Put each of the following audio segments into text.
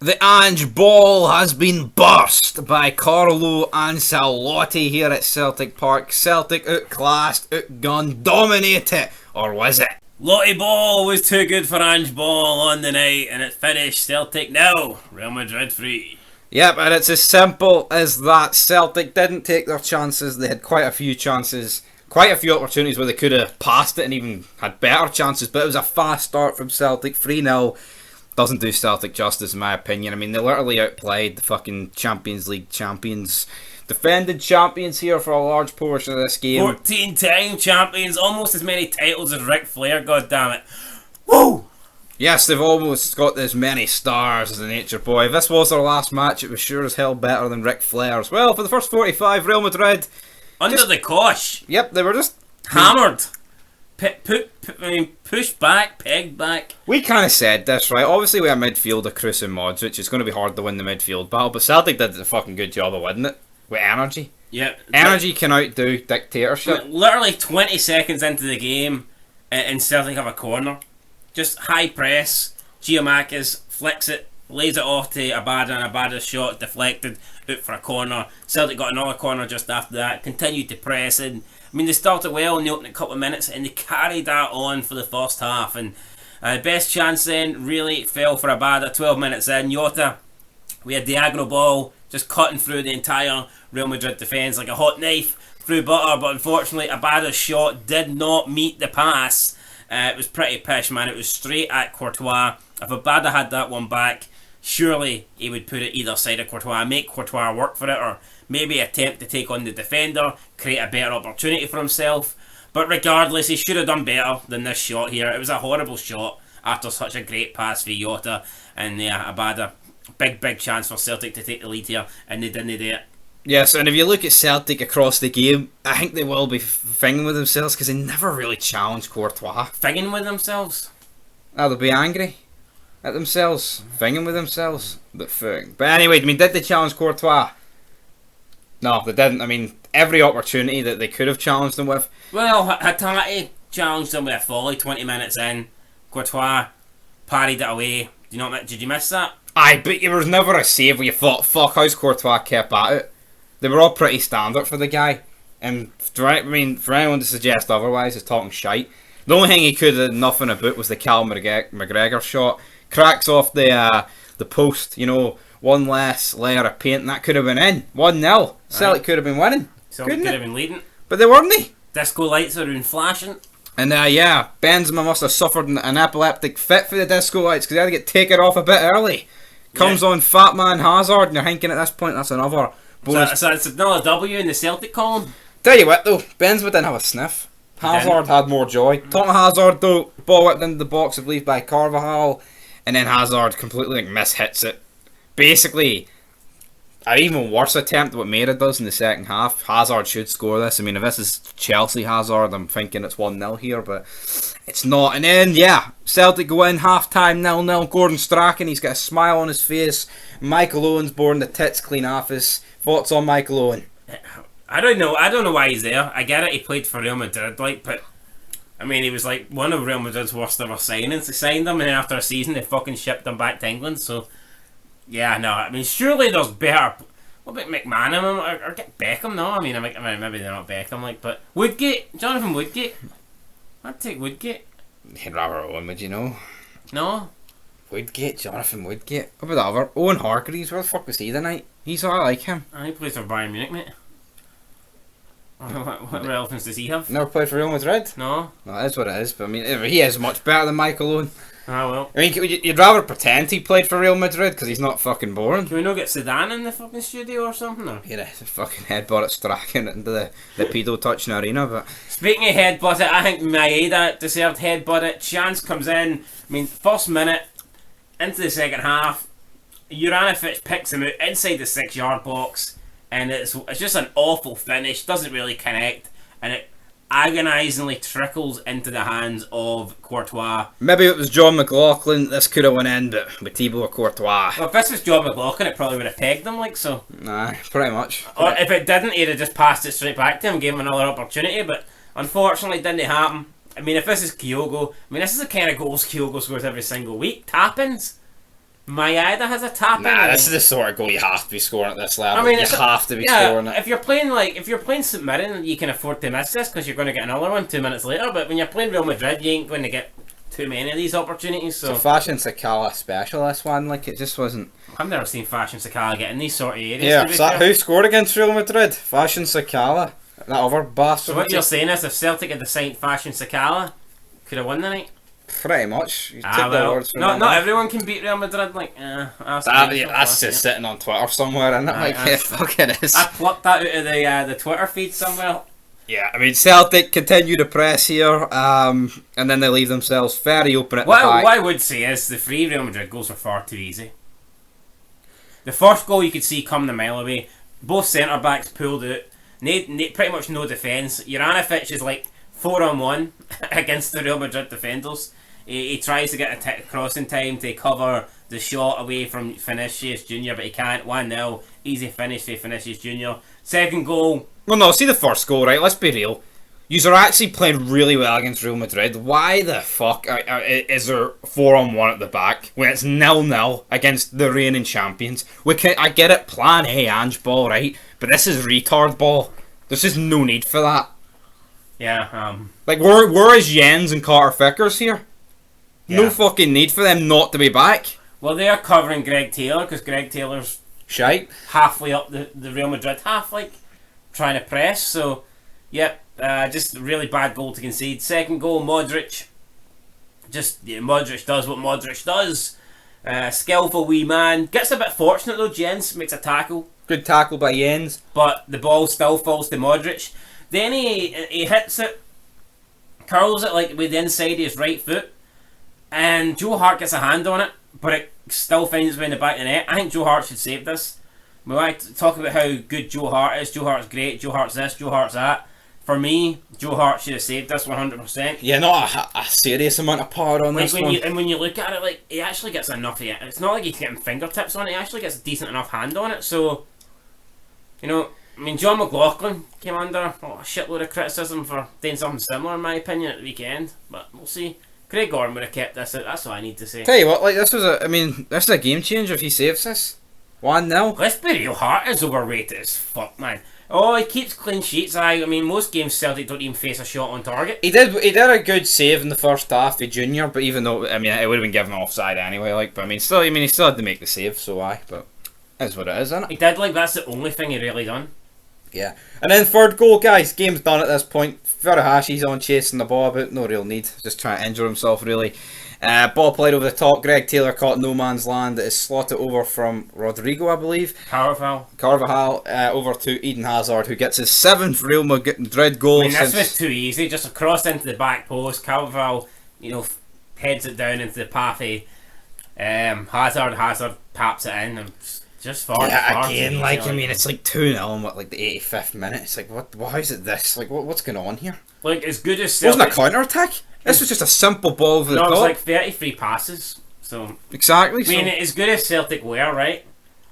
The Angeball has been burst by Carlo Ancelotti here at Celtic Park. Celtic outclassed, outgunned, dominated, or was it? Lottie Ball was too good for Angeball on the night, and it finished Celtic 0, Real Madrid 3. Yep, and it's as simple as that. Celtic didn't take their chances. They had quite a few chances, quite a few opportunities where they could have passed it and even had better chances, but it was a fast start from Celtic, 3-0. Doesn't do Celtic justice in my opinion. I mean, they literally outplayed the fucking Champions League champions. Defended champions here for a large portion of this game. 14-time champions, almost as many titles as Ric Flair, goddammit. Woo! Yes, they've almost got as many stars as the Nature Boy. If this was their last match, it was sure as hell better than Ric Flair's. Well, for the first 45, Real Madrid... Under the cosh. Yep, they were just... hammered. Pushed back, pegged back. We kind of said this, right? Obviously, we have midfield of Cruz and Mods, which is going to be hard to win the midfield battle, but Celtic did a fucking good job of winning it with energy. Yep. Energy can outdo dictatorship. Literally 20 seconds into the game, and Celtic have a corner. Just high press. Giamakis flicks it, lays it off to Abada, and Abada's shot deflected out for a corner. Celtic got another corner just after that. Continued to press in. I mean, they started well in the opening couple of minutes, and they carried that on for the first half. And best chance then really fell for Abada 12 minutes in. Jota, we had diagonal ball just cutting through the entire Real Madrid defence like a hot knife through butter, but unfortunately Abada's shot did not meet the pass. It was pretty pish, man. It was straight at Courtois. If Abada had that one back, surely he would put it either side of Courtois, make Courtois work for it, or maybe attempt to take on the defender, create a better opportunity for himself. But regardless, he should have done better than this shot here. It was a horrible shot after such a great pass for Jota. And yeah, Abada, big chance for Celtic to take the lead here, and they didn't do it. Yes, and if you look at Celtic across the game, I think they will be finging with themselves because they never really challenged Courtois. Finging with themselves? They'll be angry at themselves, finging with themselves. But anyway, I mean, did they challenge Courtois? No, they didn't. I mean, every opportunity that they could have challenged them with. Well, Hatate challenged them with a volley 20 minutes in. Courtois parried it away. Did you miss that? Aye, but there was never a save where you thought, fuck, how's Courtois kept at it? They were all pretty standard for the guy. And for anyone to suggest otherwise is talking shite. The only thing he could have nothing about was the Cal McGregor shot. Cracks off the post, one less layer of paint, and that could have been in. 1-0. Celtic could have been winning. Celtic could have been leading. But they weren't. Disco lights are flashing. And Benzema must have suffered an epileptic fit for the disco lights because he had to get taken off a bit early. Comes on Fat Man Hazard, and you're thinking at this point that's another bonus. So it's another W in the Celtic column. Tell you what though, Benzema didn't have a sniff. Hazard had more joy. Talking Hazard though, ball whipped into the box, I believe, by Carvajal, and then Hazard completely mishits it. Basically, an even worse attempt than what Mera does in the second half. Hazard should score this. I mean, if this is Chelsea Hazard, I'm thinking it's 1-0 here, but it's not. And then, Celtic go in, half-time, 0-0. Gordon Strachan, he's got a smile on his face. Michael Owen's born the tits clean off his. Thoughts on Michael Owen? I don't know why he's there. I get it, he played for Real Madrid, but I mean, he was like one of Real Madrid's worst ever signings. They signed him, and then after a season, they fucking shipped him back to England, so... Yeah, no, I mean, surely there's better... What about McManaman or get Beckham? No, I mean, maybe they're not Beckham, but Woodgate, Jonathan Woodgate. I'd take Woodgate. He'd rather Owen, would you know? No. Woodgate, Jonathan Woodgate. What about the other? Owen Hargreaves, where the fuck was he tonight? I like him. He plays for Bayern Munich, mate. What relevance does he have? Never played for Real Madrid? No. No, that's what it is, but I mean, he is much better than Michael Owen. Ah, well. I mean, you'd rather pretend he played for Real Madrid because he's not fucking boring. Can we not get Zidane in the fucking studio or something? Or? Yeah, fucking headbutt at Strachan into the pedo touching arena. But speaking of headbutt it, I think Maeda deserved headbutt it. Chance comes in. I mean, first minute into the second half, Juranovic picks him out inside the 6-yard box, and it's just an awful finish. Doesn't really connect, and it agonisingly trickles into the hands of Courtois. Maybe it was John McLaughlin, this could have went in, but with Thibaut Courtois. Well, if this was John McLaughlin, it probably would have pegged him, so. Nah, pretty much. Or if it didn't, he'd have just passed it straight back to him, gave him another opportunity, but unfortunately it didn't happen. I mean, if this is Kyogo, this is the kind of goals Kyogo scores every single week. Tap-ins. Mayada has a tap in. Nah, this is the sort of goal you have to be scoring at this level. I mean, you have to be scoring it. If you're playing St Mirren, you can afford to miss this because you're going to get another one 2 minutes later. But when you're playing Real Madrid, you ain't going to get too many of these opportunities. So it's a Fashion Sakala special. This one, like, it just wasn't. I've never seen Fashion Sakala get in these sort of areas. Yeah, is that who scored against Real Madrid? Fashion Sakala, that other bastard. So what you're saying is, if Celtic had signed Fashion Sakala, could have won the night. Pretty much. You well, not everyone can beat Real Madrid. Like, that's just sitting on Twitter somewhere, isn't it? Yeah, fuck it is. I plucked that out of the Twitter feed somewhere. Yeah, I mean, Celtic continue to press here, and then they leave themselves very open at the back. What I would say is the 3 Real Madrid goals were far too easy. The first goal you could see coming a mile away. Both centre backs pulled out. Pretty much no defence. Juranovic is like 4-on-1 against the Real Madrid defenders. He tries to get a cross in time to cover the shot away from Vinicius Junior, but he can't. 1-0, easy finish for Vinicius Junior. Second goal. Well, no, see the first goal, right? Let's be real. Yous are actually playing really well against Real Madrid. Why the fuck is there 4-on-1 at the back when it's 0-0 against the reigning champions? I get it, plan A, Angeball, right? But this is retard ball. There's just no need for that. Yeah, Like, where is Jens and Carter Vickers here? Yeah. No fucking need for them not to be back. Well, they're covering Greg Taylor because Greg Taylor's shite halfway up the Real Madrid half, like, trying to press. So, yep, just a really bad goal to concede. Second goal, Modric. Modric does what Modric does. Skillful wee man. Gets a bit fortunate though, Jens makes a tackle. Good tackle by Jens. But the ball still falls to Modric. Then he hits it, curls it like with the inside of his right foot, and Joe Hart gets a hand on it, but it still finds its way in the back of the net. I think Joe Hart should save this. We want to talk about how good Joe Hart is. Joe Hart's great. Joe Hart's this. Joe Hart's that. For me, Joe Hart should have saved this 100%. Yeah, not a serious amount of power on this one. And when you look at it, like, he actually gets enough of it. It's not like he's getting fingertips on it. He actually gets a decent enough hand on it. So, I mean, John McLaughlin came under a shitload of criticism for doing something similar, in my opinion, at the weekend. But we'll see. Craig Gordon would have kept this out. That's all I need to say. Tell you what, like, this is a game changer if he saves this. 1-0. Let's be real, Hart is overrated as fuck, man. Oh, he keeps clean sheets. I mean, most games Celtic don't even face a shot on target. He did a good save in the first half, the Junior, but even though, I mean, it would have been given offside anyway, like, but he still had to make the save, so but that's what it is, isn't it? He did, like, that's the only thing he really done. Yeah. And then third goal, guys. Game's done at this point. Furuhashi's on chasing the ball about. No real need. Just trying to injure himself, really. Ball played over the top. Greg Taylor caught no man's land. It is slotted over from Rodrigo, I believe. Carvajal over to Eden Hazard, who gets his 7th Real Madrid goal. I mean, this was too easy. Just a cross into the back post. Carvajal, heads it down into the path of Hazard taps it in. And just far. Yeah, again, like, I mean, it's like 2-0 at like the 85th minute. It's like, why is it this? Like, what's going on here? Like, as good as Celtic... It wasn't a counter-attack. This was just a simple ball over the top. No, it was like 33 passes. So exactly. I mean, as good as Celtic were, right?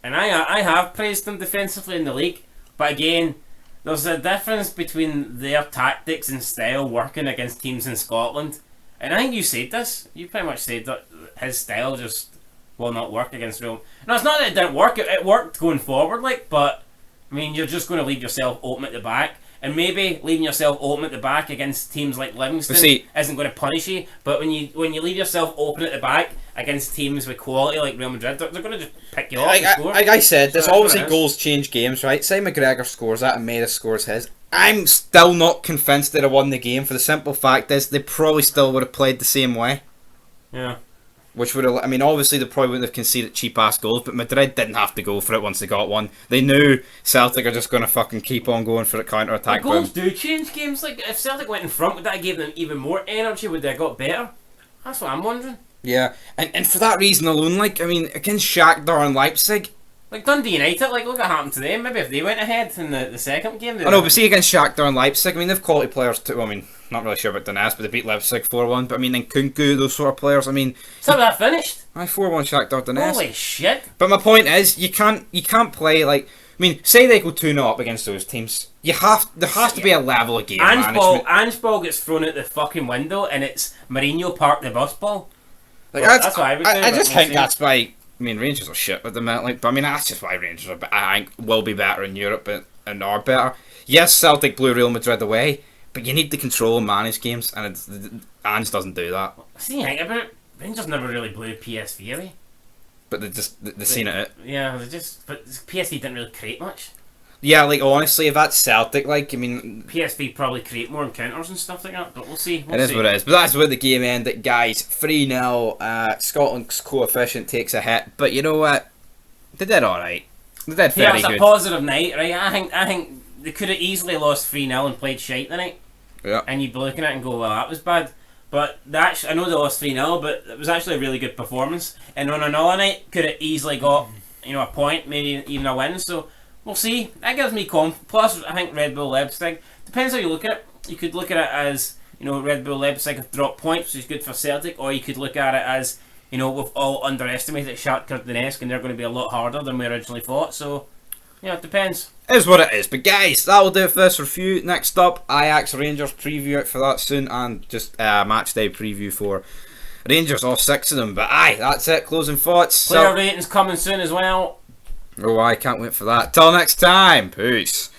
And I have praised them defensively in the league. But again, there's a difference between their tactics and style working against teams in Scotland. And I think you said this. You pretty much said that his style just will not work against Real. No, it's not that it didn't work. It worked going forward, like. But I mean, you're just going to leave yourself open at the back. And maybe leaving yourself open at the back against teams like Livingston isn't going to punish you. But when you leave yourself open at the back against teams with quality like Real Madrid, they're going to just pick you off and score. Like I said, there's obviously goals change games, right? Say McGregor scores that and Maida scores his. I'm still not convinced they'd have won the game for the simple fact is they probably still would have played the same way. Yeah. Which would have, I mean, obviously they probably wouldn't have conceded cheap-ass goals, but Madrid didn't have to go for it once they got one. They knew Celtic are just going to fucking keep on going for a counter-attack. The goals do change games. Like, if Celtic went in front, would that give them even more energy? Would they have got better? That's what I'm wondering. Yeah, and for that reason alone, like, I mean, against Shakhtar and Leipzig... Like Dundee United, like, look what happened to them. Maybe if they went ahead in the second game... I know, but see, against Shakhtar and Leipzig, I mean, they've quality players too. I mean, not really sure about Donetsk, but they beat Leipzig 4-1. But I mean, Nkunku, those sort of players, I mean... So that finished? 4-1 Shakhtar Donetsk. Holy shit. But my point is, you can't play, like... I mean, say they go 2-0 up against those teams. There has to be a level of game management. Angeball gets thrown out the fucking window, and it's Mourinho parked the bus ball. Like, that's what I would do. I just think that's by I mean, Rangers are shit at the minute, like, but I mean, that's just why Rangers are, I think, will be better in Europe and are better. Yes, Celtic blew Real Madrid away, but you need to control and manage games, and Ange doesn't do that. See, think about it, Rangers never really blew PSV away. But they seen it. Yeah, but PSV didn't really create much. Yeah, like, honestly, if that's Celtic, like, I mean... PSV probably create more encounters and stuff like that, but we'll see. It is what it is. But that's where the game ended, guys. 3-0. Scotland's coefficient takes a hit. But you know what? They did alright. They did very good. It was a positive night, right? I think they could have easily lost 3-0 and played shite tonight. Yeah. And you'd be looking at it and go, well, that was bad. But I know they lost 3-0, but it was actually a really good performance. And on another night, could have easily got a point, maybe even a win. So we'll see. That gives me confidence. Plus, I think Red Bull Leipzig, depends how you look at it. You could look at it as, Red Bull Leipzig have dropped points, which is good for Celtic, or you could look at it as, we've all underestimated Shakhtar Donetsk and they're going to be a lot harder than we originally thought. So, it depends. It is what it is. But guys, that will do it for this review. Next up, Ajax Rangers preview out for that soon, and just match day preview for Rangers, all 6 of them. But that's it. Closing thoughts. Player ratings coming soon as well. Oh, I can't wait for that. Till next time. Peace.